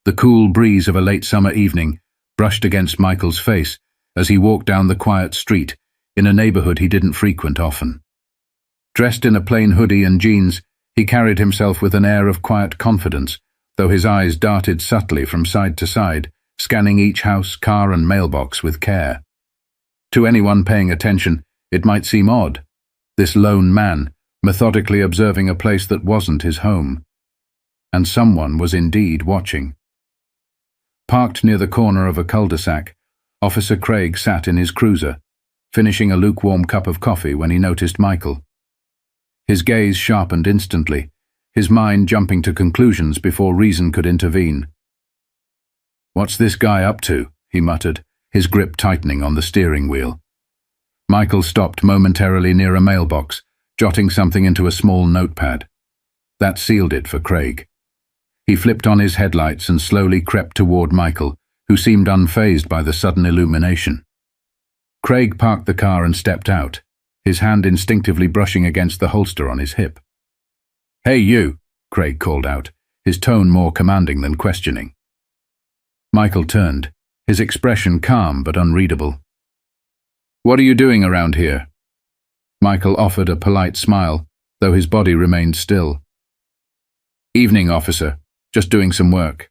The cool breeze of a late summer evening brushed against Michael's face as he walked down the quiet street in a neighborhood he didn't frequent often. Dressed in a plain hoodie and jeans, he carried himself with an air of quiet confidence, though his eyes darted subtly from side to side, scanning each house, car and mailbox with care. To anyone paying attention, it might seem odd, this lone man methodically observing a place that wasn't his home. And someone was indeed watching. Parked near the corner of a cul-de-sac, Officer Craig sat in his cruiser, finishing a lukewarm cup of coffee when he noticed Michael. His gaze sharpened instantly, his mind jumping to conclusions before reason could intervene. "What's this guy up to?" he muttered, his grip tightening on the steering wheel. Michael stopped momentarily near a mailbox, jotting something into a small notepad. That sealed it for Craig. He flipped on his headlights and slowly crept toward Michael, who seemed unfazed by the sudden illumination. Craig parked the car and stepped out, his hand instinctively brushing against the holster on his hip. "Hey you," Craig called out, his tone more commanding than questioning. Michael turned, his expression calm but unreadable. "What are you doing around here?" Michael offered a polite smile, though his body remained still. "Evening, officer. Just doing some work."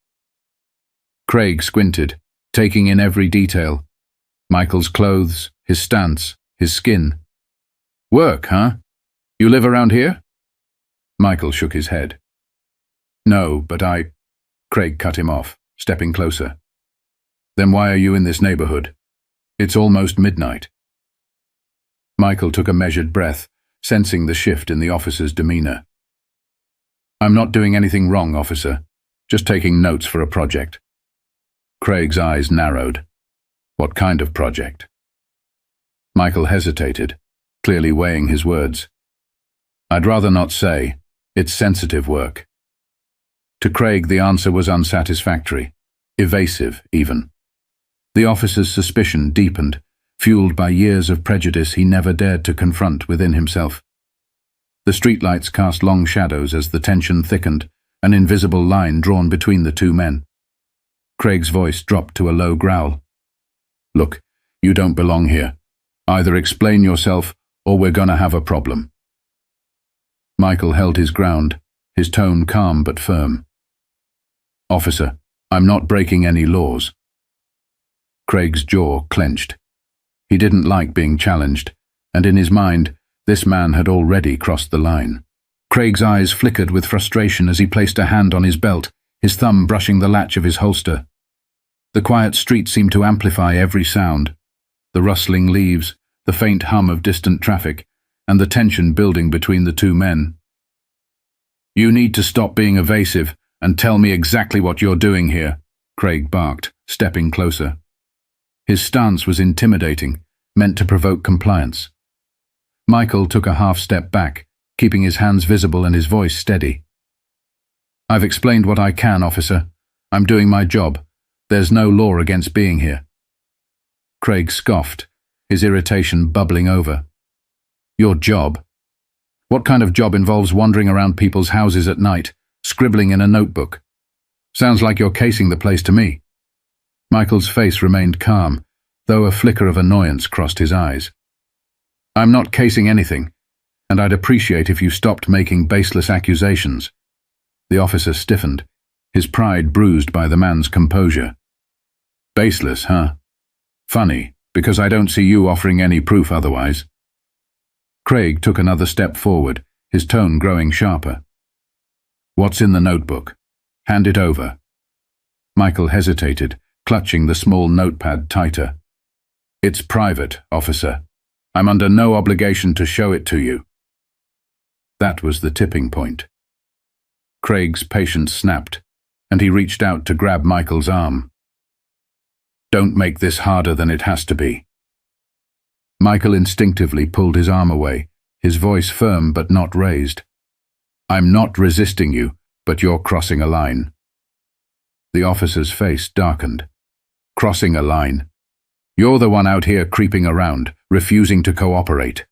Craig squinted, taking in every detail. Michael's clothes, his stance, his skin. "Work, huh? You live around here?" Michael shook his head. "No, but Craig cut him off, stepping closer. "Then why are you in this neighborhood? It's almost midnight." Michael took a measured breath, sensing the shift in the officer's demeanor. "I'm not doing anything wrong, officer. Just taking notes for a project." Craig's eyes narrowed. "What kind of project?" Michael hesitated, clearly weighing his words. "I'd rather not say. It's sensitive work." To Craig, the answer was unsatisfactory, evasive even. The officer's suspicion deepened, fueled by years of prejudice he never dared to confront within himself. The streetlights cast long shadows as the tension thickened, an invisible line drawn between the two men. Craig's voice dropped to a low growl. "Look, you don't belong here. Either explain yourself, or we're gonna have a problem." Michael held his ground, his tone calm but firm. "Officer, I'm not breaking any laws." Craig's jaw clenched. He didn't like being challenged, and in his mind, this man had already crossed the line. Craig's eyes flickered with frustration as he placed a hand on his belt, his thumb brushing the latch of his holster. The quiet street seemed to amplify every sound, the rustling leaves, the faint hum of distant traffic, and the tension building between the two men. "You need to stop being evasive and tell me exactly what you're doing here," Craig barked, stepping closer. His stance was intimidating, meant to provoke compliance. Michael took a half step back, keeping his hands visible and his voice steady. "I've explained what I can, officer. I'm doing my job. There's no law against being here." Craig scoffed, his irritation bubbling over. "Your job? What kind of job involves wandering around people's houses at night, scribbling in a notebook? Sounds like you're casing the place to me." Michael's face remained calm, though a flicker of annoyance crossed his eyes. "I'm not casing anything, and I'd appreciate if you stopped making baseless accusations." The officer stiffened, his pride bruised by the man's composure. "Baseless, huh? Funny, because I don't see you offering any proof otherwise." Craig took another step forward, his tone growing sharper. "What's in the notebook? Hand it over." Michael hesitated, clutching the small notepad tighter. "It's private, officer. I'm under no obligation to show it to you." That was the tipping point. Craig's patience snapped, and he reached out to grab Michael's arm. "Don't make this harder than it has to be." Michael instinctively pulled his arm away, his voice firm but not raised. "I'm not resisting you, but you're crossing a line." The officer's face darkened. "Crossing a line? You're the one out here creeping around, refusing to cooperate."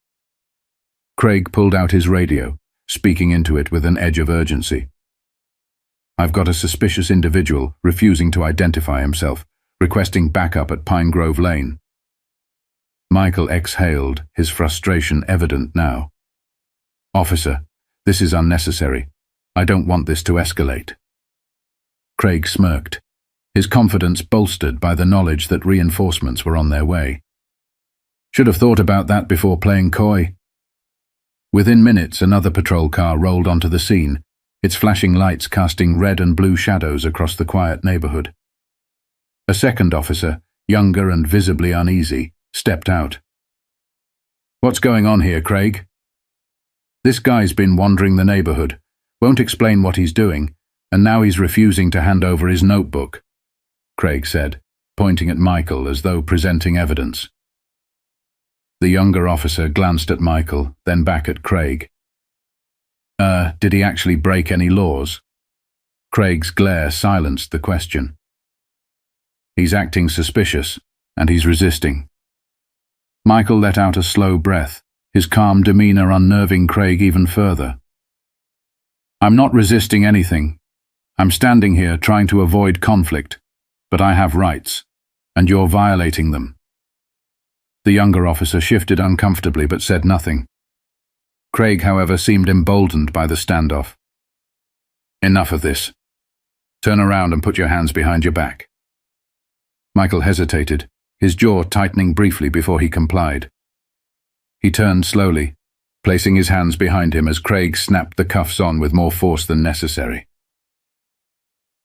Craig pulled out his radio, speaking into it with an edge of urgency. I've got a suspicious individual refusing to identify himself, requesting backup at Pine Grove Lane." Michael exhaled, his frustration evident now. "Officer, this is unnecessary. I don't want this to escalate." Craig smirked, his confidence bolstered by the knowledge that reinforcements were on their way. "Should have thought about that before playing coy." Within minutes, another patrol car rolled onto the scene, its flashing lights casting red and blue shadows across the quiet neighborhood. A second officer, younger and visibly uneasy, stepped out. "What's going on here, Craig?" "This guy's been wandering the neighborhood, won't explain what he's doing, and now he's refusing to hand over his notebook," Craig said, pointing at Michael as though presenting evidence. The younger officer glanced at Michael, then back at Craig. Did he actually break any laws?" Craig's glare silenced the question. "He's acting suspicious, and he's resisting." Michael let out a slow breath, his calm demeanor unnerving Craig even further. "I'm not resisting anything. I'm standing here trying to avoid conflict, but I have rights, and you're violating them." The younger officer shifted uncomfortably but said nothing. Craig, however, seemed emboldened by the standoff. "Enough of this. Turn around and put your hands behind your back." Michael hesitated, his jaw tightening briefly before he complied. He turned slowly, placing his hands behind him as Craig snapped the cuffs on with more force than necessary.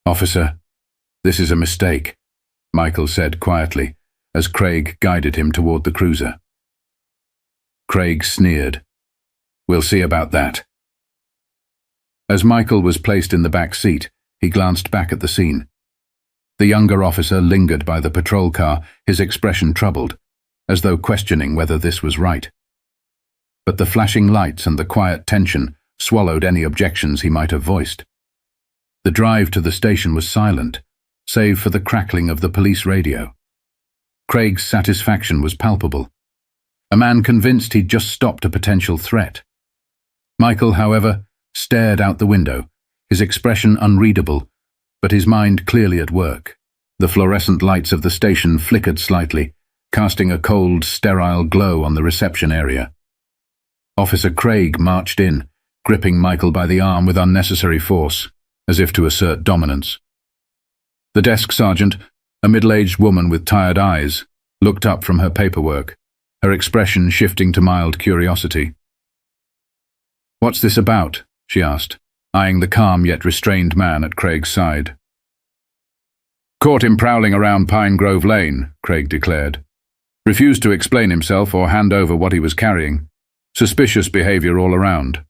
"Officer, this is a mistake," Michael said quietly, as Craig guided him toward the cruiser. Craig sneered. "We'll see about that." As Michael was placed in the back seat, he glanced back at the scene. The younger officer lingered by the patrol car, his expression troubled, as though questioning whether this was right. But the flashing lights and the quiet tension swallowed any objections he might have voiced. The drive to the station was silent, save for the crackling of the police radio. Craig's satisfaction was palpable. A man convinced he'd just stopped a potential threat. Michael, however, stared out the window, his expression unreadable, but his mind clearly at work. The fluorescent lights of the station flickered slightly, casting a cold, sterile glow on the reception area. Officer Craig marched in, gripping Michael by the arm with unnecessary force, as if to assert dominance. The desk sergeant, a middle-aged woman with tired eyes, looked up from her paperwork, her expression shifting to mild curiosity. "What's this about?" she asked, eyeing the calm yet restrained man at Craig's side. "Caught him prowling around Pine Grove Lane," Craig declared. "Refused to explain himself or hand over what he was carrying. Suspicious behavior all around."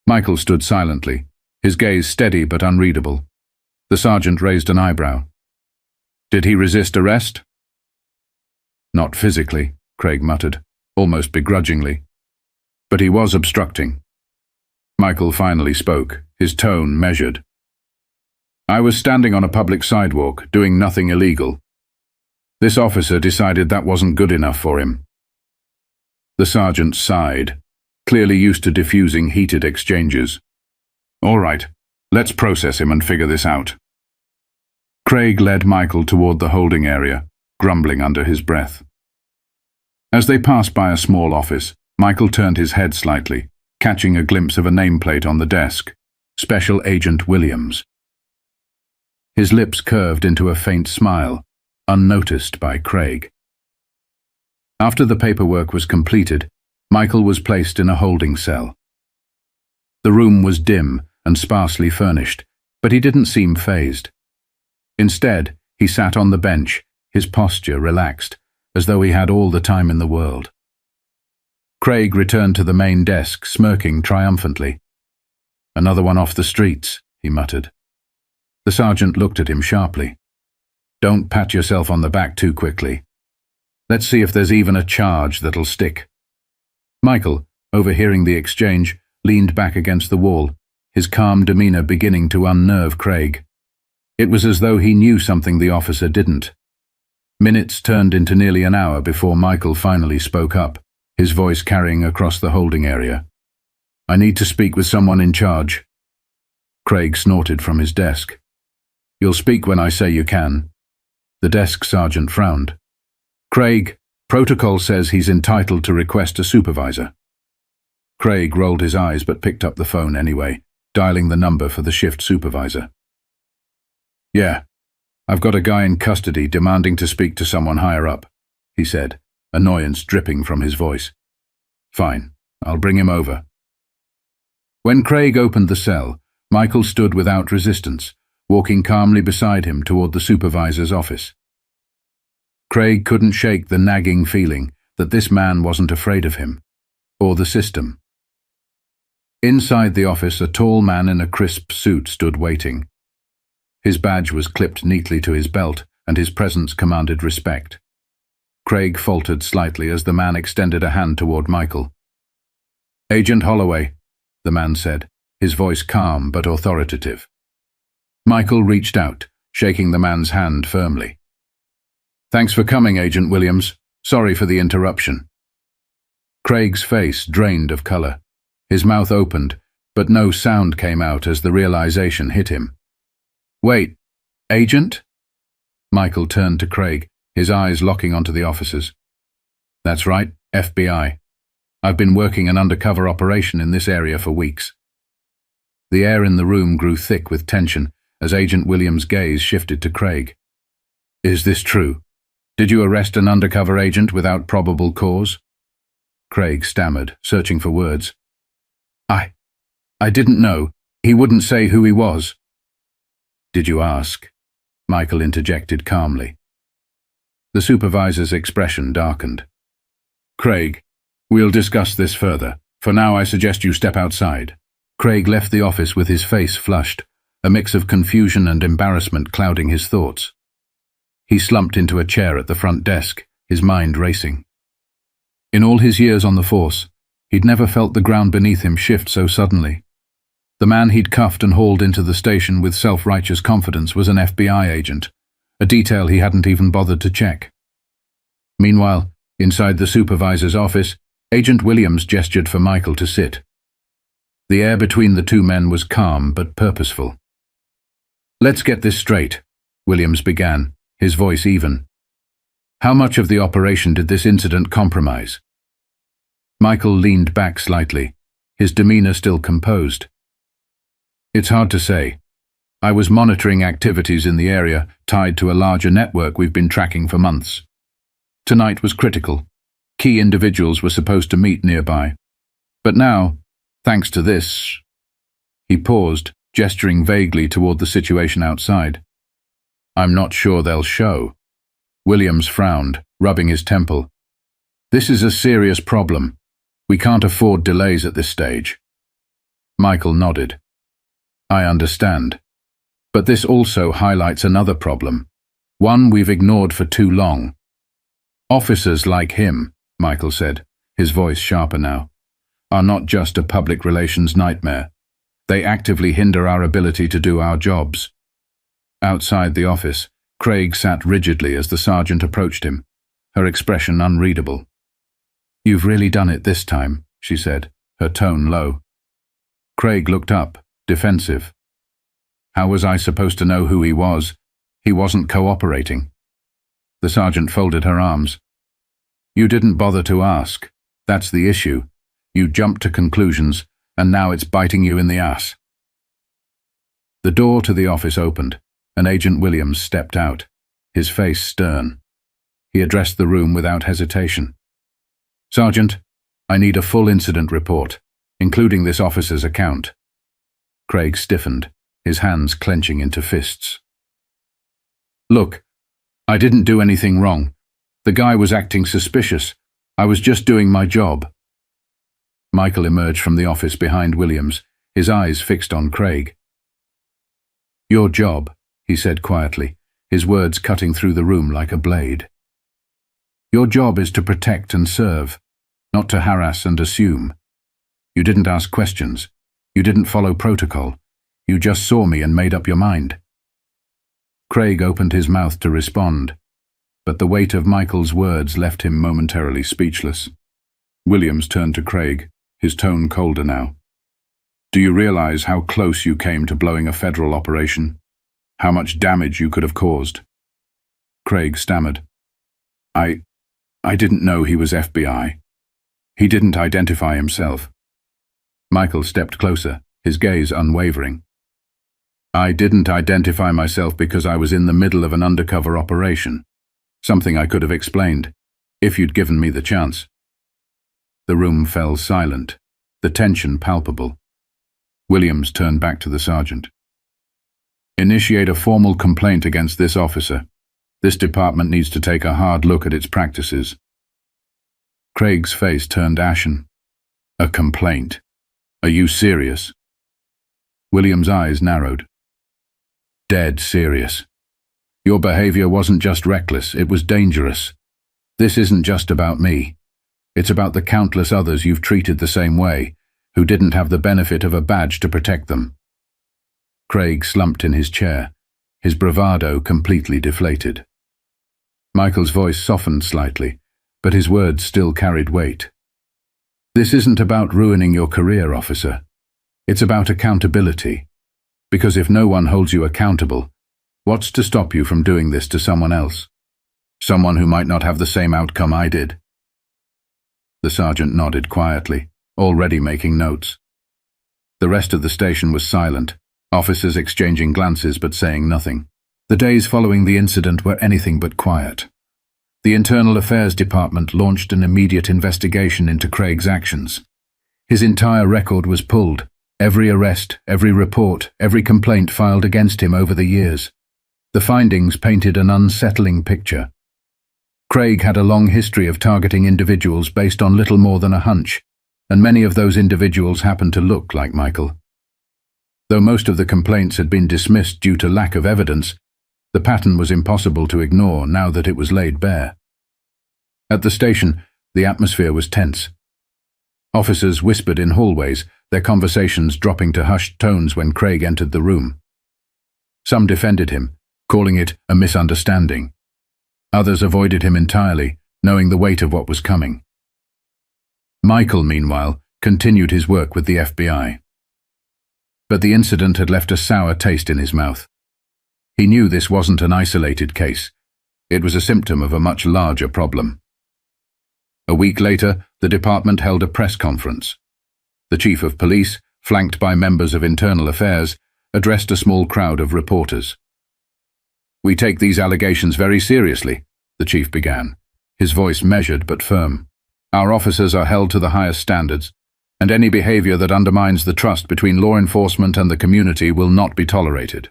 Michael stood silently, his gaze steady but unreadable. The sergeant raised an eyebrow. "Did he resist arrest?" "Not physically," Craig muttered, almost begrudgingly. "But he was obstructing." Michael finally spoke, his tone measured. "I was standing on a public sidewalk, doing nothing illegal. This officer decided that wasn't good enough for him." The sergeant sighed, clearly used to diffusing heated exchanges. "All right, let's process him and figure this out." Craig led Michael toward the holding area, grumbling under his breath. As they passed by a small office, Michael turned his head slightly, catching a glimpse of a nameplate on the desk, Special Agent Williams. His lips curved into a faint smile, unnoticed by Craig. After the paperwork was completed, Michael was placed in a holding cell. The room was dim and sparsely furnished, but he didn't seem fazed. Instead, he sat on the bench, his posture relaxed, as though he had all the time in the world. Craig returned to the main desk, smirking triumphantly. "Another one off the streets," he muttered. The sergeant looked at him sharply. "Don't pat yourself on the back too quickly. Let's see if there's even a charge that'll stick." Michael, overhearing the exchange, leaned back against the wall, his calm demeanor beginning to unnerve Craig. It was as though he knew something the officer didn't. Minutes turned into nearly an hour before Michael finally spoke up, his voice carrying across the holding area. "I need to speak with someone in charge." Craig snorted from his desk. "You'll speak when I say you can." The desk sergeant frowned. "Craig, protocol says he's entitled to request a supervisor." Craig rolled his eyes but picked up the phone anyway, dialing the number for the shift supervisor. "Yeah, I've got a guy in custody demanding to speak to someone higher up," he said, annoyance dripping from his voice. "Fine, I'll bring him over." When Craig opened the cell, Michael stood without resistance, walking calmly beside him toward the supervisor's office. Craig couldn't shake the nagging feeling that this man wasn't afraid of him, or the system. Inside the office, a tall man in a crisp suit stood waiting. His badge was clipped neatly to his belt, and his presence commanded respect. Craig faltered slightly as the man extended a hand toward Michael. "Agent Holloway," the man said, his voice calm but authoritative. Michael reached out, shaking the man's hand firmly. "Thanks for coming, Agent Williams. Sorry for the interruption." Craig's face drained of color. His mouth opened, but no sound came out as the realization hit him. "Wait, Agent?" Michael turned to Craig, his eyes locking onto the officers. "That's right, FBI. I've been working an undercover operation in this area for weeks." The air in the room grew thick with tension as Agent Williams' gaze shifted to Craig. "Is this true? Did you arrest an undercover agent without probable cause?" Craig stammered, searching for words. I didn't know. He wouldn't say who he was." "Did you ask?" Michael interjected calmly. The supervisor's expression darkened. "Craig, we'll discuss this further. For now, I suggest you step outside." Craig left the office with his face flushed, a mix of confusion and embarrassment clouding his thoughts. He slumped into a chair at the front desk, his mind racing. In all his years on the force, he'd never felt the ground beneath him shift so suddenly. The man he'd cuffed and hauled into the station with self-righteous confidence was an FBI agent, a detail he hadn't even bothered to check. Meanwhile, inside the supervisor's office, Agent Williams gestured for Michael to sit. The air between the two men was calm but purposeful. "Let's get this straight," Williams began, his voice even. "How much of the operation did this incident compromise?" Michael leaned back slightly, his demeanor still composed. "It's hard to say. I was monitoring activities in the area tied to a larger network we've been tracking for months. Tonight was critical. Key individuals were supposed to meet nearby. But now, thanks to this..." He paused, gesturing vaguely toward the situation outside. "I'm not sure they'll show." Williams frowned, rubbing his temple. "This is a serious problem. We can't afford delays at this stage." Michael nodded. "I understand. But this also highlights another problem, one we've ignored for too long. Officers like him," Michael said, his voice sharper now, "are not just a public relations nightmare. They actively hinder our ability to do our jobs." Outside the office, Craig sat rigidly as the sergeant approached him, her expression unreadable. "You've really done it this time," she said, her tone low. Craig looked up, defensive. "How was I supposed to know who he was? He wasn't cooperating." The sergeant folded her arms. "You didn't bother to ask. That's the issue. You jumped to conclusions, and now it's biting you in the ass." The door to the office opened, and Agent Williams stepped out, his face stern. He addressed the room without hesitation. "Sergeant, I need a full incident report, including this officer's account." Craig stiffened, his hands clenching into fists. "Look, I didn't do anything wrong. The guy was acting suspicious. I was just doing my job." Michael emerged from the office behind Williams, his eyes fixed on Craig. "Your job," he said quietly, his words cutting through the room like a blade. "Your job is to protect and serve, not to harass and assume. You didn't ask questions. You didn't follow protocol. You just saw me and made up your mind." Craig opened his mouth to respond, but the weight of Michael's words left him momentarily speechless. Williams turned to Craig, his tone colder now. Do you realize how close you came to blowing a federal operation? How much damage you could have caused? Craig stammered. I didn't know he was FBI. He didn't identify himself. Michael stepped closer, his gaze unwavering. I didn't identify myself because I was in the middle of an undercover operation. Something I could have explained, if you'd given me the chance. The room fell silent, the tension palpable. Williams turned back to the sergeant. Initiate a formal complaint against this officer. This department needs to take a hard look at its practices. Craig's face turned ashen. A complaint? Are you serious? Williams' eyes narrowed. Dead serious. Your behavior wasn't just reckless, it was dangerous. This isn't just about me. It's about the countless others you've treated the same way, who didn't have the benefit of a badge to protect them. Craig slumped in his chair, his bravado completely deflated. Michael's voice softened slightly, but his words still carried weight. This isn't about ruining your career, officer. It's about accountability. Because if no one holds you accountable, what's to stop you from doing this to someone else? Someone who might not have the same outcome I did. The sergeant nodded quietly, already making notes. The rest of the station was silent, officers exchanging glances but saying nothing. The days following the incident were anything but quiet. The Internal Affairs Department launched an immediate investigation into Craig's actions. His entire record was pulled, every arrest, every report, every complaint filed against him over the years. The findings painted an unsettling picture. Craig had a long history of targeting individuals based on little more than a hunch, and many of those individuals happened to look like Michael. Though most of the complaints had been dismissed due to lack of evidence, the pattern was impossible to ignore now that it was laid bare. At the station, the atmosphere was tense. Officers whispered in hallways, their conversations dropping to hushed tones when Craig entered the room. Some defended him, calling it a misunderstanding. Others avoided him entirely, knowing the weight of what was coming. Michael, meanwhile, continued his work with the FBI. But the incident had left a sour taste in his mouth. He knew this wasn't an isolated case. It was a symptom of a much larger problem. A week later, the department held a press conference. The chief of police, flanked by members of Internal Affairs, addressed a small crowd of reporters. We take these allegations very seriously, the chief began, his voice measured but firm. Our officers are held to the highest standards, and any behavior that undermines the trust between law enforcement and the community will not be tolerated.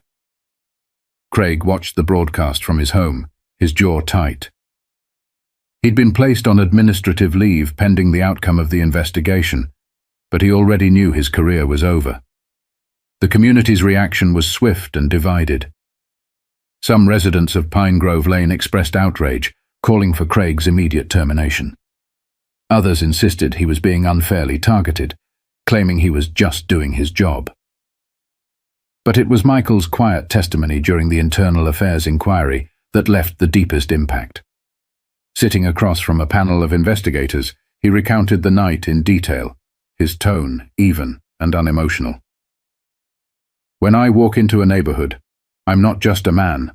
Craig watched the broadcast from his home, his jaw tight. He'd been placed on administrative leave pending the outcome of the investigation, but he already knew his career was over. The community's reaction was swift and divided. Some residents of Pine Grove Lane expressed outrage, calling for Craig's immediate termination. Others insisted he was being unfairly targeted, claiming he was just doing his job. But it was Michael's quiet testimony during the Internal Affairs inquiry that left the deepest impact. Sitting across from a panel of investigators, he recounted the night in detail, his tone even and unemotional. When I walk into a neighborhood, I'm not just a man.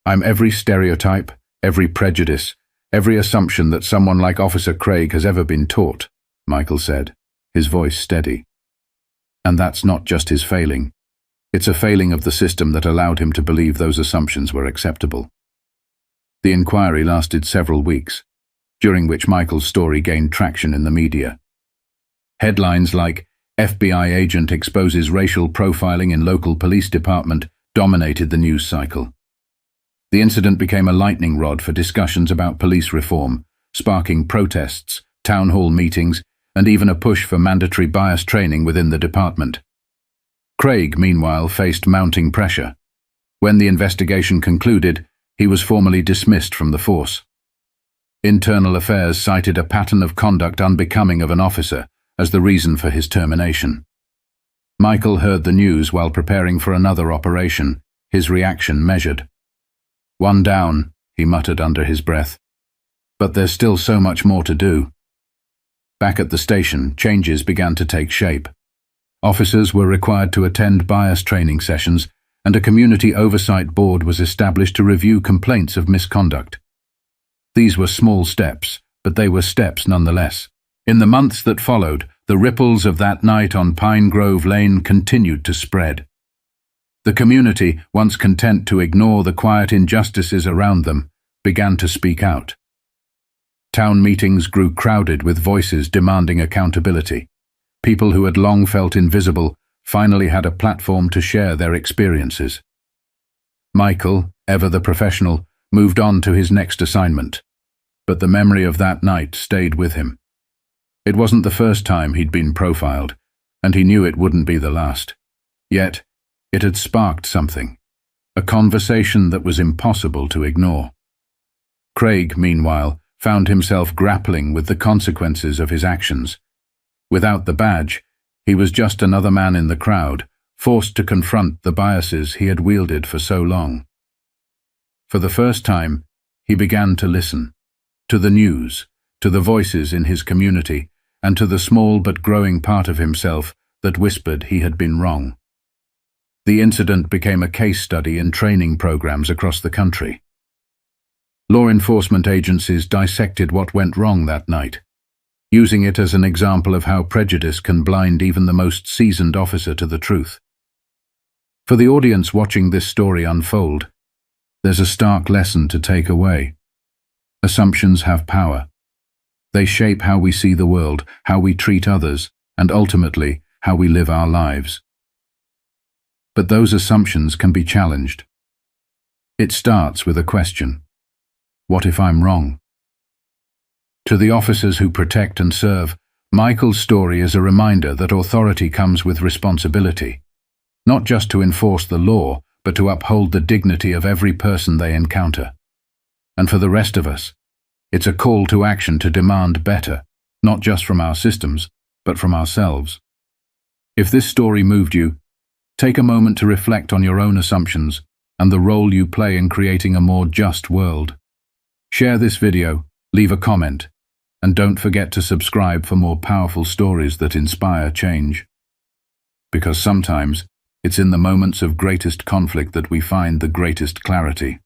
I'm every stereotype, every prejudice, every assumption that someone like Officer Craig has ever been taught, Michael said, his voice steady. And that's not just his failing. It's a failing of the system that allowed him to believe those assumptions were acceptable. The inquiry lasted several weeks, during which Michael's story gained traction in the media. Headlines like FBI agent exposes racial profiling in local police department dominated the news cycle. The incident became a lightning rod for discussions about police reform, sparking protests, town hall meetings, and even a push for mandatory bias training within the department. Craig, meanwhile, faced mounting pressure. When the investigation concluded, he was formally dismissed from the force. Internal Affairs cited a pattern of conduct unbecoming of an officer as the reason for his termination. Michael heard the news while preparing for another operation, his reaction measured. One down, he muttered under his breath. But there's still so much more to do. Back at the station, changes began to take shape. Officers were required to attend bias training sessions, and a community oversight board was established to review complaints of misconduct. These were small steps, but they were steps nonetheless. In the months that followed, the ripples of that night on Pine Grove Lane continued to spread. The community, once content to ignore the quiet injustices around them, began to speak out. Town meetings grew crowded with voices demanding accountability. People who had long felt invisible finally had a platform to share their experiences. Michael, ever the professional, moved on to his next assignment, but the memory of that night stayed with him. It wasn't the first time he'd been profiled, and he knew it wouldn't be the last. Yet, it had sparked something, a conversation that was impossible to ignore. Craig, meanwhile, found himself grappling with the consequences of his actions. Without the badge, he was just another man in the crowd, forced to confront the biases he had wielded for so long. For the first time, he began to listen, to the news, to the voices in his community, and to the small but growing part of himself that whispered he had been wrong. The incident became a case study in training programs across the country. Law enforcement agencies dissected what went wrong that night, using it as an example of how prejudice can blind even the most seasoned officer to the truth. For the audience watching this story unfold, there's a stark lesson to take away. Assumptions have power. They shape how we see the world, how we treat others, and ultimately, how we live our lives. But those assumptions can be challenged. It starts with a question. What if I'm wrong? To the officers who protect and serve, Michael's story is a reminder that authority comes with responsibility, not just to enforce the law, but to uphold the dignity of every person they encounter. And for the rest of us, it's a call to action to demand better, not just from our systems, but from ourselves. If this story moved you, take a moment to reflect on your own assumptions and the role you play in creating a more just world. Share this video, leave a comment, and don't forget to subscribe for more powerful stories that inspire change. Because sometimes, it's in the moments of greatest conflict that we find the greatest clarity.